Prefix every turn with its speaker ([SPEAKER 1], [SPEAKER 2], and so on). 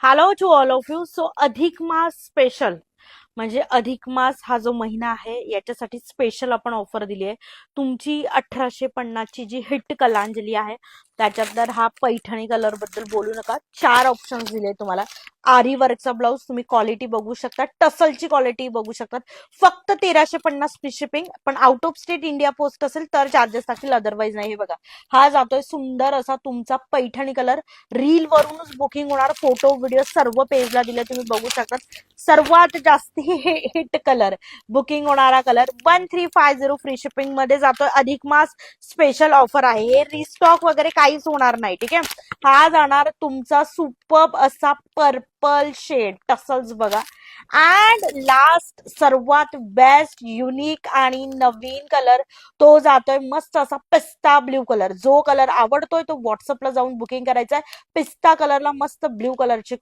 [SPEAKER 1] Hello to all of you. So अधिक मास special म्हणजे अधिक मास हा जो महिना आहे याच्यासाठी स्पेशल आपण ऑफर दिली आहे. तुमची 1850 ची जी हिट कलांजली आहे त्याच्यात तर हा पैठणी कलर बद्दल बोलू नका. 4 ऑप्शन्स दिले तुम्हाला. आरी वर्कचा ब्लाऊज तुम्ही क्वालिटी बघू शकता, टसलची क्वालिटी बघू शकतात. फक्त 1350 फ्री शिपिंग, पण out of state India post असेल तर चार्जेस लागतील, अदरवाईज नाही. हे बघा, हा जातोय सुंदर असा तुमचा पैठणी कलर. रील वरूनच बुकिंग होणार, फोटो व्हिडिओ सर्व पेजला दिले, तुम्ही बघू शकता. सर्वात जास्ती हिट कलर, बुकिंग होणारा कलर 1350 फ्री शिपिंग मध्ये जातोय. अधिक मास स्पेशल ऑफर आहे, हे रिस्टॉक वगैरे काहीच होणार नाही. ठीक आहे, हा जाणार तुमचा सुपर्ब असा पर्पल शेड टसल्स बघा. अँड लास्ट सर्वात बेस्ट युनिक आणि नवीन कलर तो जातोय मस्त असा पिस्ता ब्ल्यू कलर. जो कलर आवडतोय तो व्हॉट्सअपला जाऊन बुकिंग करायचा आहे. पिस्ता कलरला मस्त ब्ल्यू कलरची